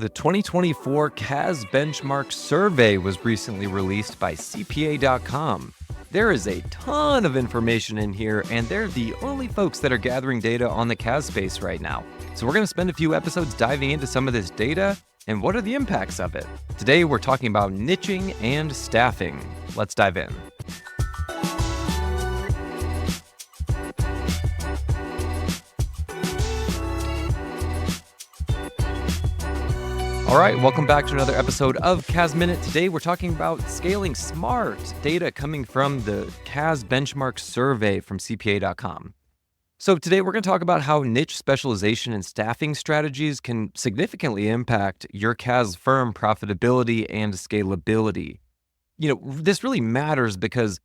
The 2024 CAS Benchmark Survey was recently released by CPA.com. There is a ton of information in here, and they're the only folks that are gathering data on the CAS space right now. So we're going to spend a few episodes diving into some of this data and what are the impacts of it. Today, we're talking about niching and staffing. Let's dive in. All right, welcome back to another episode of CAS Minute. Today, we're talking about scaling smart data coming from the CAS Benchmark Survey from CPA.com. So today, we're going to talk about how niche specialization and staffing strategies can significantly impact your CAS firm profitability and scalability. This really matters because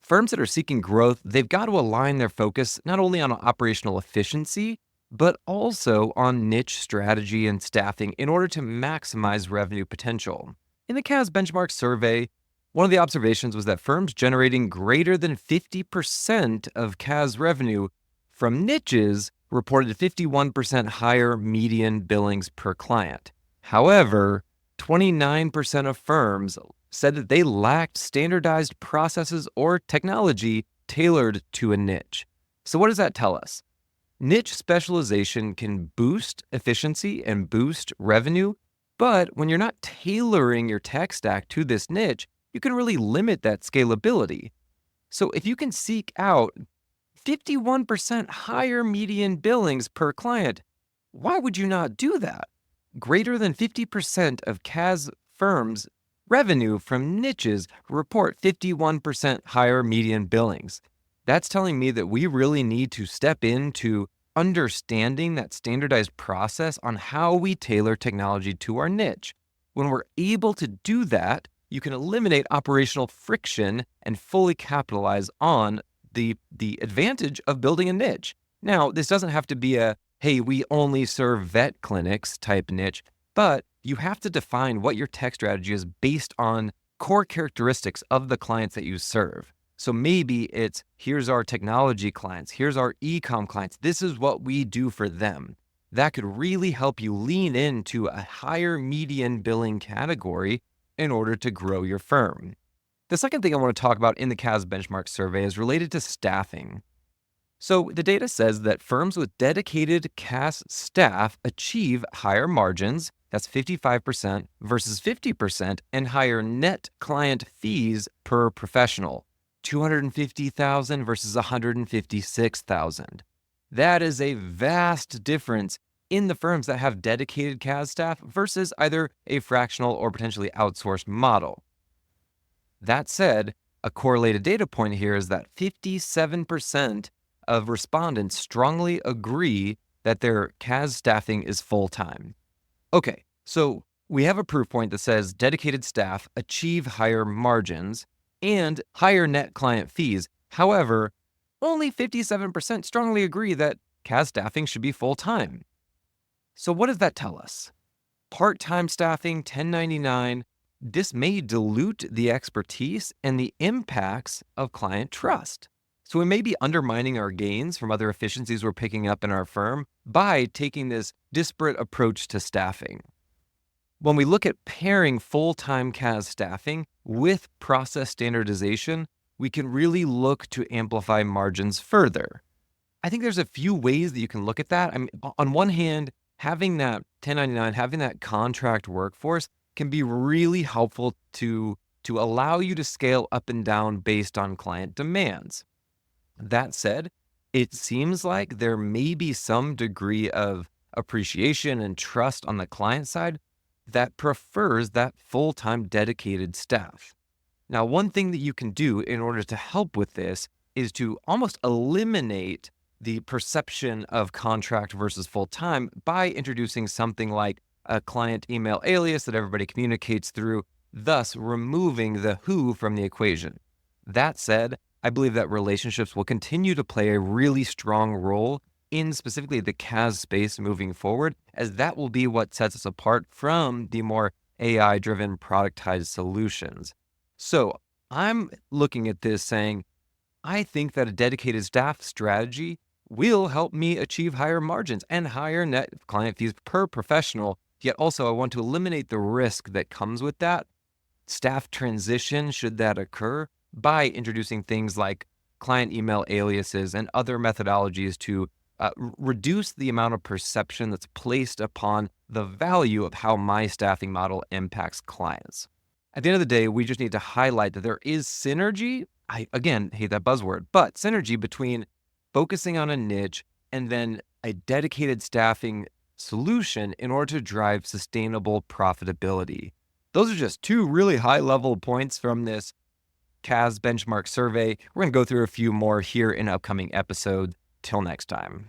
firms that are seeking growth, they've got to align their focus not only on operational efficiency, but also on niche strategy and staffing in order to maximize revenue potential. In the CAS Benchmark Survey, one of the observations was that firms generating greater than 50% of CAS revenue from niches reported 51% higher median billings per client. However, 29% of firms said that they lacked standardized processes or technology tailored to a niche. So what does that tell us? Niche specialization can boost efficiency and boost revenue, but when you're not tailoring your tech stack to this niche, you can really limit that scalability. So if you can seek out 51% higher median billings per client, why would you not do that? Greater than 50% of CAS firms' revenue from niches report 51% higher median billings. That's telling me that we really need to step into understanding that standardized process on how we tailor technology to our niche. When we're able to do that, you can eliminate operational friction and fully capitalize on the advantage of building a niche. Now, this doesn't have to be a, hey, we only serve vet clinics type niche, but you have to define what your tech strategy is based on core characteristics of the clients that you serve. So maybe it's, here's our technology clients, here's our e-com clients, this is what we do for them. That could really help you lean into a higher median billing category in order to grow your firm. The second thing I want to talk about in the CAS Benchmark Survey is related to staffing. So the data says that firms with dedicated CAS staff achieve higher margins, that's 55% versus 50%, and higher net client fees per professional. $250,000 versus $156,000. That is a vast difference in the firms that have dedicated CAS staff versus either a fractional or potentially outsourced model. That said, a correlated data point here is that 57% of respondents strongly agree that their CAS staffing is full-time. Okay, so we have a proof point that says dedicated staff achieve higher margins and higher net client fees. However, only 57% strongly agree that CAS staffing should be full-time. So what does that tell us? Part-time staffing, 1099, this may dilute the expertise and the impacts of client trust. So we may be undermining our gains from other efficiencies we're picking up in our firm by taking this disparate approach to staffing. When we look at pairing full-time CAS staffing with process standardization, we can really look to amplify margins further. I think there's a few ways that you can look at that. I mean, on one hand, having that 1099, having that contract workforce can be really helpful to allow you to scale up and down based on client demands. That said, it seems like there may be some degree of appreciation and trust on the client side that prefers that full-time dedicated staff. Now, one thing that you can do in order to help with this is to almost eliminate the perception of contract versus full-time by introducing something like a client email alias that everybody communicates through, thus removing the who from the equation. That said, I believe that relationships will continue to play a really strong role in specifically the CAS space moving forward, as that will be what sets us apart from the more AI-driven productized solutions. So I'm looking at this saying, I think that a dedicated staff strategy will help me achieve higher margins and higher net client fees per professional Yet also, I want to eliminate the risk that comes with that staff transition, should that occur, by introducing things like client email aliases and other methodologies to reduce the amount of perception that's placed upon the value of how my staffing model impacts clients. At the end of the day, we just need to highlight that there is synergy. I, again, hate that buzzword, but synergy between focusing on a niche and then a dedicated staffing solution in order to drive sustainable profitability. Those are just two really high-level points from this CAS Benchmark Survey. We're going to go through a few more here in upcoming episodes. Till next time.